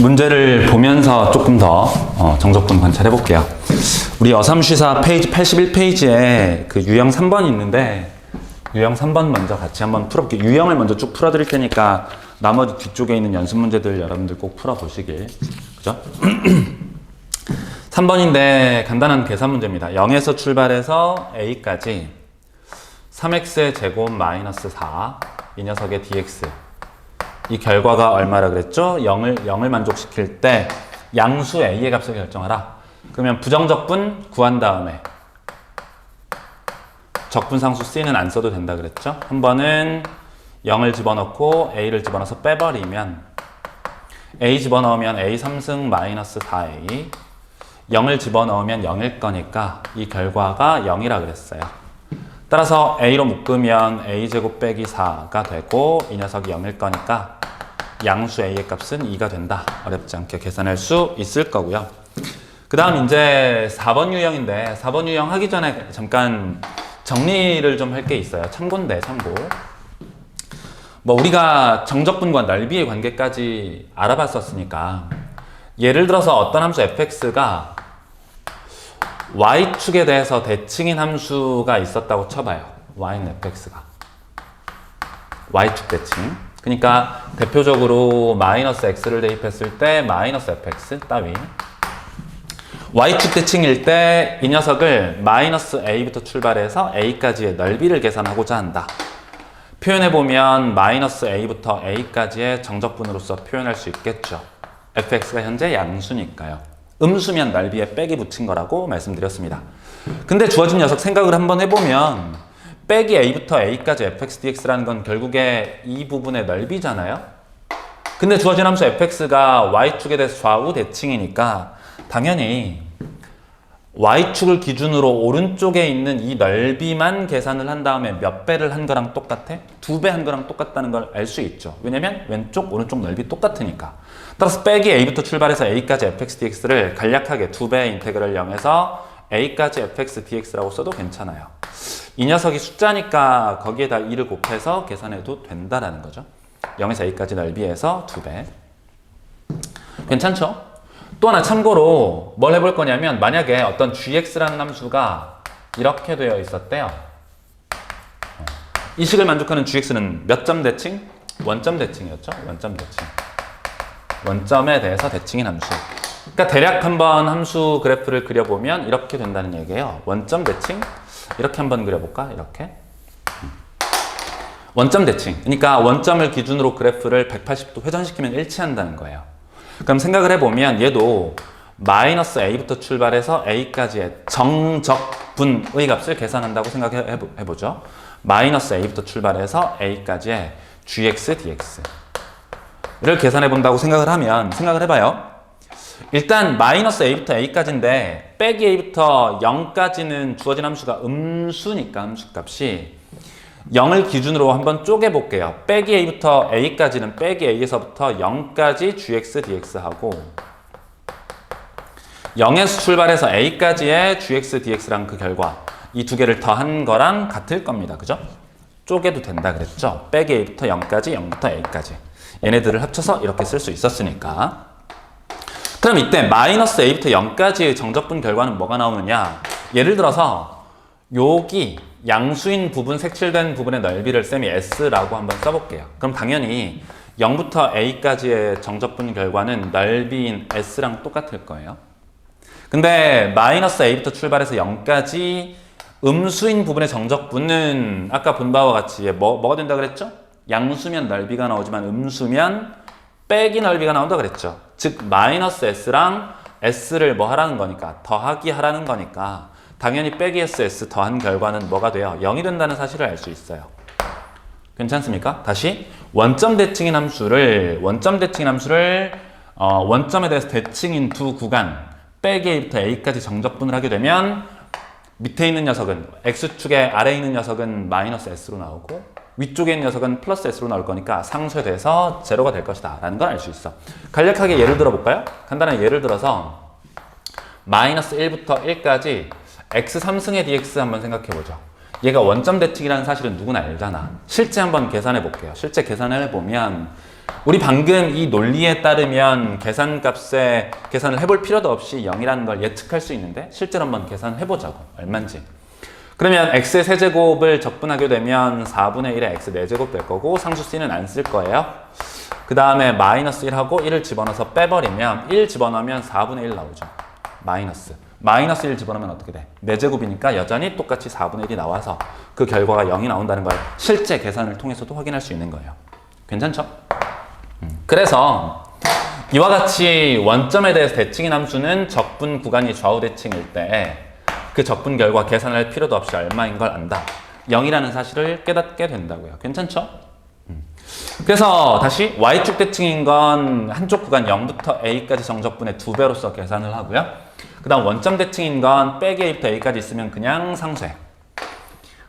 문제를 보면서 조금 더 정적분 관찰해 볼게요. 우리 어삼쉬사 페이지 81페이지에 그 유형 3번이 있는데 유형 3번 먼저 같이 한번 풀어볼게요. 유형을 먼저 쭉 풀어드릴 테니까 나머지 뒤쪽에 있는 연습 문제들 여러분들 꼭 풀어보시길. 그죠? 3번인데 간단한 계산 문제입니다. 0에서 출발해서 a까지 3x의 제곱 마이너스 4 이 녀석의 dx 이 결과가 얼마라 그랬죠? 0을 만족시킬 때 양수 a의 값을 결정하라. 그러면 부정적분 구한 다음에 적분상수 c는 안 써도 된다 그랬죠? 한 번은 0을 집어넣고 a를 집어넣어서 빼버리면 a 집어넣으면 a 3승 마이너스 4a 0을 집어넣으면 0일 거니까 이 결과가 0이라 그랬어요. 따라서 a로 묶으면 a제곱 빼기 4가 되고 이 녀석이 0일 거니까 양수 a의 값은 2가 된다. 어렵지 않게 계산할 수 있을 거고요. 그 다음 이제 4번 유형인데 4번 유형 하기 전에 잠깐 정리를 좀 할 게 있어요. 참고인데 참고. 뭐 우리가 정적분과 넓이의 관계까지 알아봤었으니까 예를 들어서 어떤 함수 fx가 y축에 대해서 대칭인 함수가 있었다고 쳐봐요. y는 fx가 y축 대칭. 그러니까 대표적으로 마이너스 x를 대입했을 때 마이너스 fx 따위 y축 대칭일 때 이 녀석을 마이너스 a부터 출발해서 a까지의 넓이를 계산하고자 한다. 표현해보면 마이너스 a부터 a까지의 정적분으로서 표현할 수 있겠죠. fx가 현재 양수니까요. 음수면 넓이에 빼기 붙인 거라고 말씀드렸습니다. 근데 주어진 녀석 생각을 한번 해보면 빼기 a부터 a까지 fx dx라는 건 결국에 이 부분의 넓이잖아요. 근데 주어진 함수 fx가 y축에 대해서 좌우 대칭이니까 당연히 y축을 기준으로 오른쪽에 있는 이 넓이만 계산을 한 다음에 몇 배를 한 거랑 똑같아? 2배 한 거랑 똑같다는 걸 알 수 있죠. 왜냐면 왼쪽 오른쪽 넓이 똑같으니까. 따라서 빼기 a부터 출발해서 a까지 fx dx를 간략하게 2배 인테그럴 0에서 a까지 fx dx라고 써도 괜찮아요. 이 녀석이 숫자니까 거기에다 2를 곱해서 계산해도 된다라는 거죠. 0에서 a까지 넓이에서 2배. 괜찮죠? 또 하나 참고로 뭘 해볼 거냐면 만약에 어떤 gx라는 함수가 이렇게 되어 있었대요. 이 식을 만족하는 gx는 몇 점 대칭? 원점 대칭이었죠? 원점 대칭. 원점에 대해서 대칭인 함수. 그러니까 대략 한번 함수 그래프를 그려보면 이렇게 된다는 얘기예요. 원점 대칭. 이렇게 한번 그려볼까? 이렇게. 원점 대칭. 그러니까 원점을 기준으로 그래프를 180도 회전시키면 일치한다는 거예요. 그럼 생각을 해보면 얘도 마이너스 a부터 출발해서 a까지의 정적분의 값을 계산한다고 생각해보죠. 마이너스 a부터 출발해서 a까지의 gx, dx를 계산해본다고 생각을 하면 생각을 해봐요. 일단 마이너스 a부터 a까지인데 빼기 a부터 0까지는 주어진 함수가 음수니까 함수값이 0을 기준으로 한번 쪼개볼게요. 빼기 a부터 a까지는 빼기 a에서부터 0까지 gx, dx하고 0에서 출발해서 a까지의 gx, dx랑 그 결과 이 두 개를 더한 거랑 같을 겁니다. 그죠? 쪼개도 된다 그랬죠? 빼기 a부터 0까지, 0부터 a까지 얘네들을 합쳐서 이렇게 쓸 수 있었으니까. 그럼 이때 마이너스 a부터 0까지의 정적분 결과는 뭐가 나오느냐? 예를 들어서 여기 양수인 부분, 색칠된 부분의 넓이를 쌤이 S라고 한번 써볼게요. 그럼 당연히 0부터 A까지의 정적분 결과는 넓이인 S랑 똑같을 거예요. 근데 마이너스 A부터 출발해서 0까지 음수인 부분의 정적분은 아까 본 바와 같이 뭐가 된다 그랬죠? 양수면 넓이가 나오지만 음수면 빼기 넓이가 나온다 그랬죠. 즉 마이너스 S랑 S를 뭐 하라는 거니까 더하기 하라는 거니까 당연히 빼기 S 더한 결과는 뭐가 돼요? 0이 된다는 사실을 알 수 있어요. 괜찮습니까? 다시 원점 대칭인 함수를 원점에 대해서 대칭인 두 구간 빼기 a부터 a까지 정적분을 하게 되면 밑에 있는 녀석은 x축에 아래에 있는 녀석은 마이너스 s로 나오고 위쪽에 있는 녀석은 플러스 s로 나올 거니까 상쇄돼서 제로가 될 것이다 라는 걸 알 수 있어. 간략하게 예를 들어볼까요? 간단한 예를 들어서 마이너스 1부터 1까지 x 3승의 dx 한번 생각해보죠. 얘가 원점 대칭이라는 사실은 누구나 알잖아. 실제 한번 계산해 볼게요. 실제 계산을 해보면 우리 방금 이 논리에 따르면 계산을 해볼 필요도 없이 0이라는 걸 예측할 수 있는데 실제로 한번 계산을 해보자고. 얼마인지. 그러면 x의 세제곱을 적분하게 되면 4분의 1의 x 4제곱 될 거고 상수 c는 안 쓸 거예요. 그 다음에 마이너스 1하고 1을 집어넣어서 빼버리면 1 집어넣으면 4분의 1 나오죠. 마이너스 1 집어넣으면 어떻게 돼? 4제곱이니까 여전히 똑같이 4분의 1이 나와서 그 결과가 0이 나온다는 걸 실제 계산을 통해서도 확인할 수 있는 거예요. 괜찮죠? 그래서 이와 같이 원점에 대해서 대칭인 함수는 적분 구간이 좌우 대칭일 때 그 적분 결과 계산할 필요도 없이 얼마인 걸 안다. 0이라는 사실을 깨닫게 된다고요. 괜찮죠? 그래서 다시 y축 대칭인 건 한쪽 구간 0부터 a까지 정적분의 2배로서 계산을 하고요. 그 다음 원점 대칭인 건 빼기 a부터 a까지 있으면 그냥 상쇄.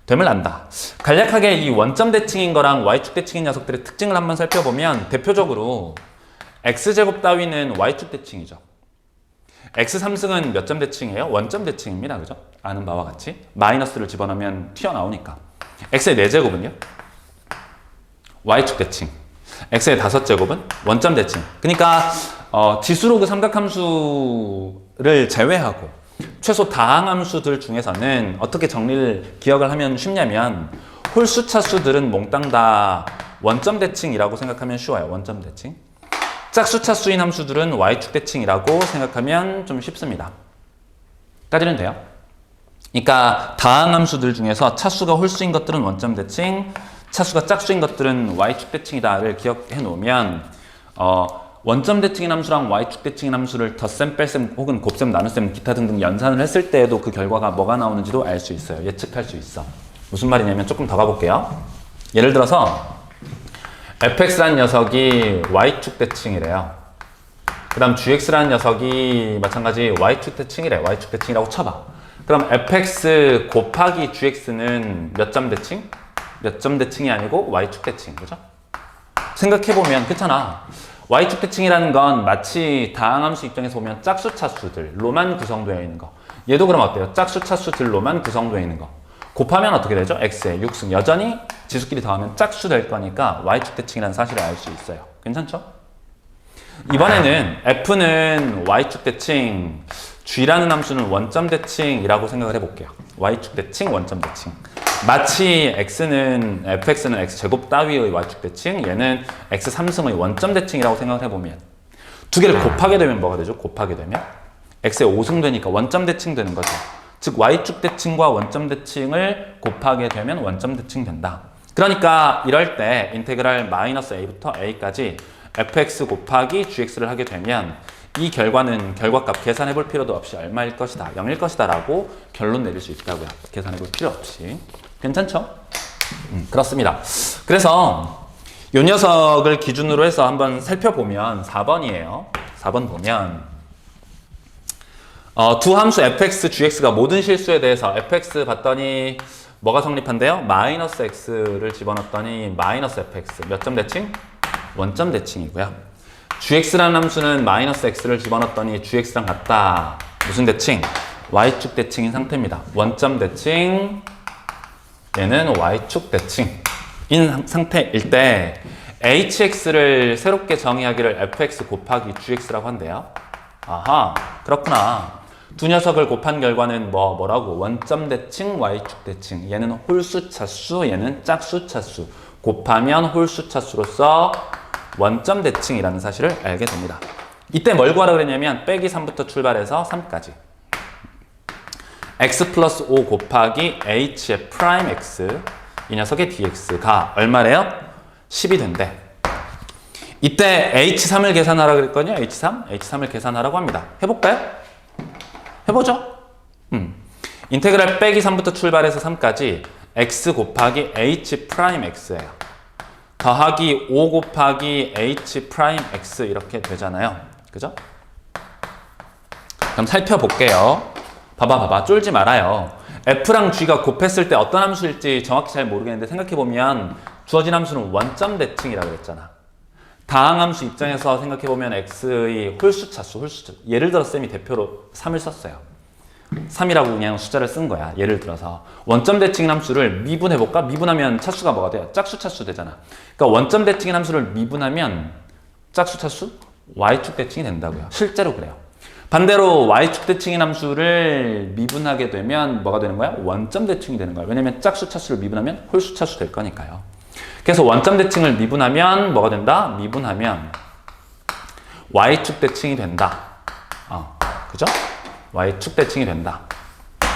됨을 안다. 간략하게 이 원점 대칭인 거랑 y축 대칭인 녀석들의 특징을 한번 살펴보면 대표적으로 x제곱 따위는 y축 대칭이죠. x3승은 몇 점 대칭이에요? 원점 대칭입니다. 그죠? 아는 바와 같이 마이너스를 집어넣으면 튀어나오니까. x의 4제곱은요? y축 대칭. x의 5제곱은 원점 대칭. 그러니까 지수로 그 삼각함수를 제외하고 최소 다항함수들 중에서는 어떻게 정리를 기억을 하면 쉽냐면 홀수차수들은 몽땅 다 원점 대칭이라고 생각하면 쉬워요. 원점 대칭. 짝수차수인 함수들은 y축 대칭이라고 생각하면 좀 쉽습니다. 까지는 돼요. 그러니까 다항함수들 중에서 차수가 홀수인 것들은 원점 대칭, 차수가 짝수인 것들은 y축 대칭이다를 기억해 놓으면 원점 대칭인 함수랑 y축 대칭인 함수를 덧셈, 뺄셈 혹은 곱셈, 나눗셈, 기타 등등 연산을 했을 때에도 그 결과가 뭐가 나오는지도 알 수 있어요. 예측할 수 있어. 무슨 말이냐면 조금 더 가볼게요. 예를 들어서 fx라는 녀석이 y축 대칭이래요. 그 다음 gx라는 녀석이 마찬가지 y축 대칭이래. y축 대칭이라고 쳐봐. 그럼 fx 곱하기 gx는 몇 점 대칭? 몇 점 대칭이 아니고 y축 대칭. 그죠? 생각해보면 그렇잖아. y축 대칭이라는 건 마치 다항함수 입장에서 보면 짝수차수들로만 구성되어 있는 거. 얘도 그럼 어때요? 짝수차수들로만 구성되어 있는 거. 곱하면 어떻게 되죠? x의 6승. 여전히 지수끼리 더하면 짝수 될 거니까 y축 대칭이라는 사실을 알 수 있어요. 괜찮죠? 이번에는 f는 y축 대칭, g라는 함수는 원점 대칭이라고 생각을 해볼게요. y축 대칭, 원점 대칭. 마치 fx는 x제곱 따위의 y축 대칭, 얘는 x3승의 원점 대칭이라고 생각을 해보면 두 개를 곱하게 되면 뭐가 되죠? 곱하게 되면 x의 5승 되니까 원점 대칭 되는 거죠. 즉 y축 대칭과 원점 대칭을 곱하게 되면 원점 대칭 된다. 그러니까 이럴 때 인테그랄 마이너스 a부터 a까지 fx 곱하기 gx를 하게 되면 이 결과는 결과값 계산해 볼 필요도 없이 얼마일 것이다, 0일 것이다 라고 결론 내릴 수 있다고요. 계산해 볼 필요 없이. 괜찮죠? 그렇습니다. 그래서 이 녀석을 기준으로 해서 한번 살펴보면 4번이에요. 4번 보면 두 함수 fx, gx가 모든 실수에 대해서 fx 봤더니 뭐가 성립한대요? 마이너스 x를 집어넣었더니 마이너스 fx. 몇 점 대칭? 원점 대칭이고요. gx라는 함수는 마이너스 x를 집어넣었더니 gx랑 같다. 무슨 대칭? y축 대칭인 상태입니다. 원점 대칭, 얘는 y축 대칭인 상태일 때 hx를 새롭게 정의하기를 fx 곱하기 gx라고 한대요. 아하, 그렇구나. 두 녀석을 곱한 결과는 뭐라고? 원점 대칭, y축 대칭. 얘는 홀수 차수, 얘는 짝수 차수. 곱하면 홀수 차수로서 원점 대칭이라는 사실을 알게 됩니다. 이때 뭘 구하라 그랬냐면 빼기 3부터 출발해서 3까지. x 플러스 5 곱하기 h의 프라임 x, 이 녀석의 dx가 얼마래요? 10이 된대. 이때 h3을 계산하라 그랬거든요. h3을 계산하라고 합니다. 해볼까요? 해보죠. 인테그랄 빼기 3부터 출발해서 3까지 x 곱하기 h 프라임 x예요. 더하기 5 곱하기 h 프라임 x 이렇게 되잖아요. 그죠? 그럼 살펴볼게요. 봐봐. 쫄지 말아요. f랑 g가 곱했을 때 어떤 함수일지 정확히 잘 모르겠는데 생각해보면 주어진 함수는 원점 대칭이라고 그랬잖아. 다항함수 입장에서 생각해보면 x의 홀수차수. 예를 들어 쌤이 대표로 3을 썼어요. 3이라고 그냥 숫자를 쓴 거야. 예를 들어서 원점 대칭인 함수를 미분해볼까? 미분하면 차수가 뭐가 돼요? 짝수 차수 되잖아. 그러니까 원점 대칭인 함수를 미분하면 짝수 차수? y축 대칭이 된다고요. 실제로 그래요. 반대로 y축 대칭인 함수를 미분하게 되면 뭐가 되는 거야? 원점 대칭이 되는 거야. 왜냐면 짝수 차수를 미분하면 홀수 차수 될 거니까요. 그래서 원점 대칭을 미분하면 뭐가 된다? 미분하면 y축 대칭이 된다. 그죠? y축 대칭이 된다.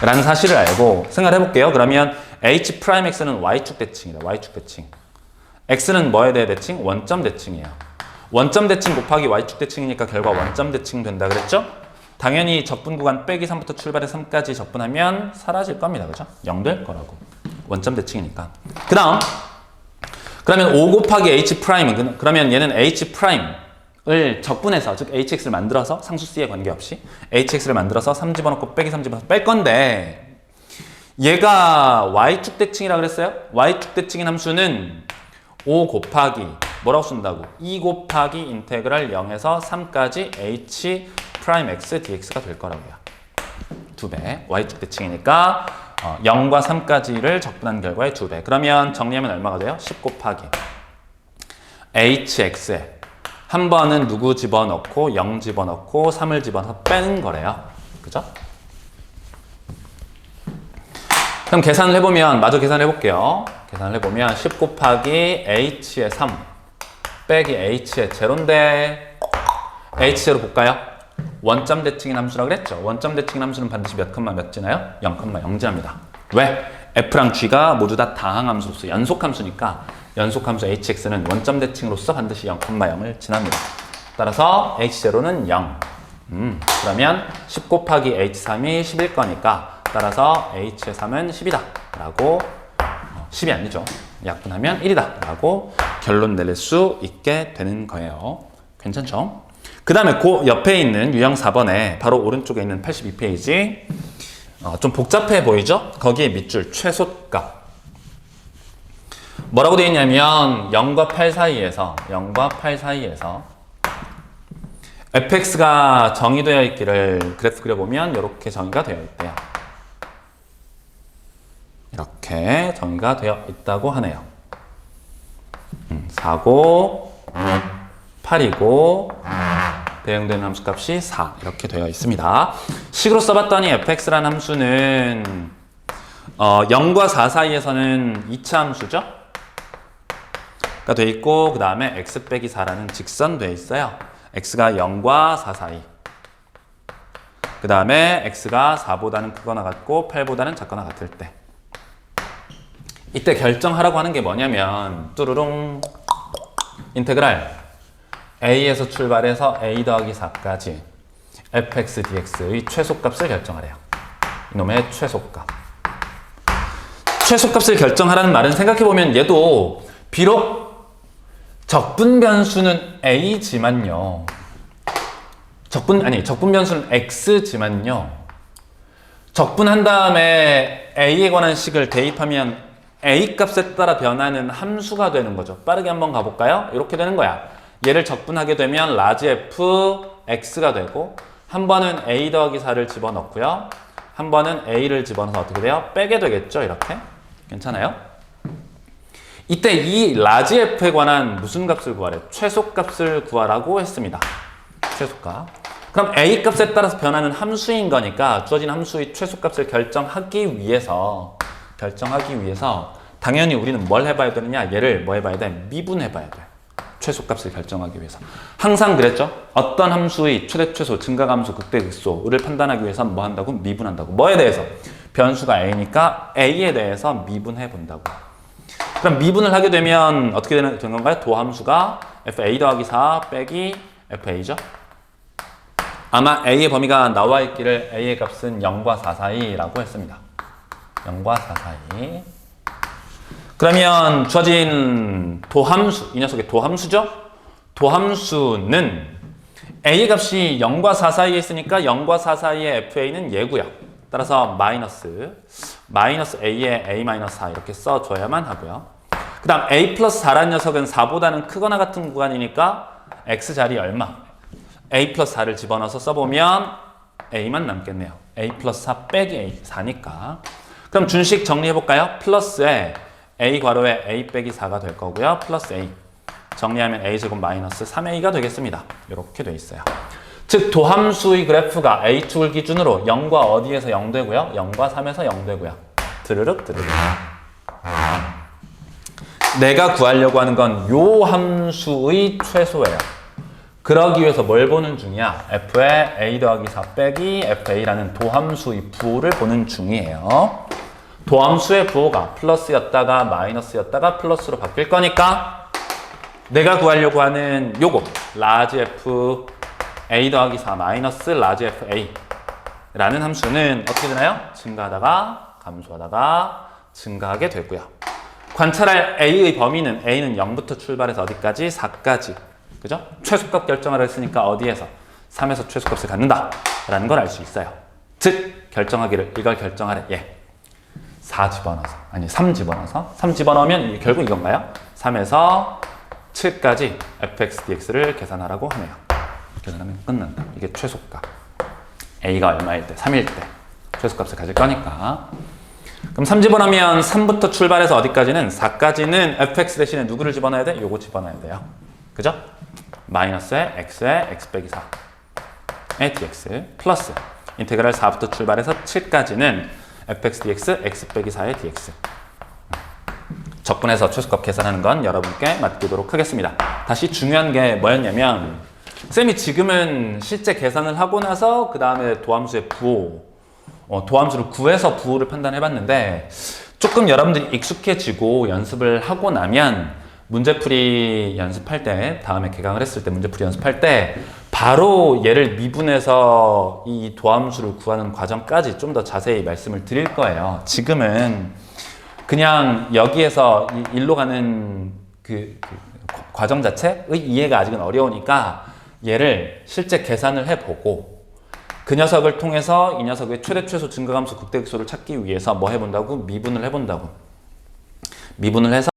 라는 사실을 알고 생각을 해볼게요. 그러면 h'x는 y축 대칭이다. y축 대칭. x는 뭐에 대해 대칭? 원점 대칭이에요. 원점 대칭 곱하기 y축 대칭이니까 결과 원점 대칭 된다 그랬죠? 당연히 적분 구간 빼기 3부터 출발해서 3까지 적분하면 사라질 겁니다. 그죠? 0 될 거라고. 원점 대칭이니까. 그 다음 그러면 5 곱하기 h 프라임 그러면 얘는 h 프라임을 적분해서 즉 hx를 만들어서 상수 c에 관계없이 hx를 만들어서 3 집어넣고 빼기 3 집어넣어서 뺄 건데 얘가 y축 대칭이라 그랬어요? y축 대칭인 함수는 5 곱하기 뭐라고 쓴다고? 2 곱하기 인테그랄 0에서 3까지 h 프라임 x dx가 될 거라고요. 2배. y축 대칭이니까 0과 3까지를 적분한 결과의 2배. 그러면 정리하면 얼마가 돼요? 10 곱하기 hx에 한 번은 누구 집어넣고 0 집어넣고 3을 집어넣어서 빼는 거래요. 그죠? 그럼 계산을 해보면 마저 계산을 해볼게요. 계산을 해보면 10 곱하기 h의 3 빼기 h의 제로인데 h 제로 볼까요? 원점 대칭인 함수라고 그랬죠. 원점 대칭인 함수는 반드시 몇 컴마 몇 지나요? 0,0 지납니다. 왜? f랑 g가 모두 다 다항함수로서 연속함수니까 연속함수 hx는 원점 대칭으로서 반드시 0,0을 지납니다. 따라서 h0는 0. 그러면 10 곱하기 h3이 10일 거니까 따라서 h의 3은 10이다 라고 10이 아니죠. 약분하면 1이다 라고 결론 내릴 수 있게 되는 거예요. 괜찮죠? 그 다음에 그 옆에 있는 유형 4번에 바로 오른쪽에 있는 82페이지 좀 복잡해 보이죠? 거기에 밑줄 최소값 뭐라고 되어 있냐면 0과 8 사이에서 fx가 정의되어 있기를 그래프 그려보면 이렇게 정의가 되어 있대요. 이렇게 정의가 되어 있다고 하네요. 4고 8이고 대응되는 함수값이 4 이렇게 되어 있습니다. 식으로 써봤더니 fx라는 함수는 0과 4 사이에서는 2차 함수죠? 가 돼 있고 그 다음에 x 빼기 4라는 직선 돼 있어요. x가 0과 4 사이 그 다음에 x가 4보다는 크거나 같고 8보다는 작거나 같을 때 이때 결정하라고 하는 게 뭐냐면 뚜루룽 인테그랄 a에서 출발해서 a 더하기 4까지 fx dx의 최소값을 결정하래요. 이놈의 최소값. 최소값을 결정하라는 말은 생각해보면 얘도 비록 적분 변수는 a지만요. 적분 변수는 x지만요. 적분한 다음에 a에 관한 식을 대입하면 a 값에 따라 변하는 함수가 되는 거죠. 빠르게 한번 가볼까요? 이렇게 되는 거야. 얘를 적분하게 되면 라지 f x가 되고 한 번은 a 더하기 4를 집어넣고요. 한 번은 a를 집어넣어서 어떻게 돼요? 빼게 되겠죠? 이렇게. 괜찮아요? 이때 이 라지 f에 관한 무슨 값을 구하래? 최소값을 구하라고 했습니다. 최소값. 그럼 a 값에 따라서 변하는 함수인 거니까 주어진 함수의 최소값을 결정하기 위해서 당연히 우리는 뭘 해봐야 되느냐? 얘를 뭐 해봐야 돼? 미분해봐야 돼. 최소값을 결정하기 위해서. 항상 그랬죠? 어떤 함수의 최대 최소, 증가함수, 극대 극소를 판단하기 위해서는 뭐 한다고? 미분한다고. 뭐에 대해서? 변수가 a니까 a에 대해서 미분해 본다고. 그럼 미분을 하게 되면 어떻게 되는 건가요? 도함수가 fa 더하기 4 빼기 fa죠? 아마 a의 범위가 나와 있기를 a의 값은 0과 4 사이라고 했습니다. 0과 4 사이. 그러면 주어진 도함수, 이 녀석의 도함수죠? 도함수는 a의 값이 0과 4 사이에 있으니까 0과 4 사이의 fa는 얘고요. 따라서 마이너스 a에 a-4 이렇게 써줘야만 하고요. 그 다음 a 플러스 4라는 녀석은 4보다는 크거나 같은 구간이니까 x 자리 얼마? a 플러스 4를 집어넣어서 써보면 a만 남겠네요. a 플러스 4 빼기 a 4니까. 그럼 준식 정리해볼까요? 플러스에 a 괄호에 a 빼기 4가 될 거고요. 플러스 a. 정리하면 a제곱 마이너스 3a가 되겠습니다. 이렇게 돼 있어요. 즉 도함수의 그래프가 a축을 기준으로 0과 어디에서 0 되고요? 0과 3에서 0 되고요. 드르륵 드르륵. 내가 구하려고 하는 건 요 함수의 최소예요. 그러기 위해서 뭘 보는 중이야? f의 a 더하기 4 빼기 fa라는 도함수의 부호를 보는 중이에요. 도함수의 부호가 플러스였다가 마이너스였다가 플러스로 바뀔 거니까 내가 구하려고 하는 요거 라지 f a 더하기 4 마이너스 라지 f a 라는 함수는 어떻게 되나요? 증가하다가 감소하다가 증가하게 되고요. 관찰할 a의 범위는 a는 0부터 출발해서 어디까지? 4까지. 그죠? 최소값 결정하라 했으니까 어디에서? 3에서 최소값을 갖는다 라는 걸 알 수 있어요. 즉 결정하기를 이걸 결정하래. 예. 4 집어넣어서 아니 3 집어넣어서 3 집어넣으면 결국 이건가요? 3에서 7까지 fx dx를 계산하라고 하네요. 계산하면 끝난다. 이게 최소값. a가 얼마일 때? 3일 때 최소값을 가질 거니까. 그럼 3 집어넣으면 3부터 출발해서 어디까지는? 4까지는 fx 대신에 누구를 집어넣어야 돼? 요거 집어넣어야 돼요. 그죠? 마이너스에 x에 x 빼기 4의 dx 플러스 인테그랄 4부터 출발해서 7까지는 fx dx x 빼기 4의 dx. 적분해서 최소값 계산하는 건 여러분께 맡기도록 하겠습니다. 다시 중요한 게 뭐였냐면 쌤이 지금은 실제 계산을 하고 나서 그 다음에 도함수의 부호 도함수를 구해서 부호를 판단해봤는데 조금 여러분들이 익숙해지고 연습을 하고 나면 문제풀이 연습할 때 다음에 개강을 했을 때 문제풀이 연습할 때 바로 얘를 미분해서 이 도함수를 구하는 과정까지 좀 더 자세히 말씀을 드릴 거예요. 지금은 그냥 여기에서 일로 가는 그 과정 자체의 이해가 아직은 어려우니까 얘를 실제 계산을 해보고 그 녀석을 통해서 이 녀석의 최대 최소 증가함수 극대극소를 찾기 위해서 뭐 해본다고? 미분을 해본다고. 미분을 해서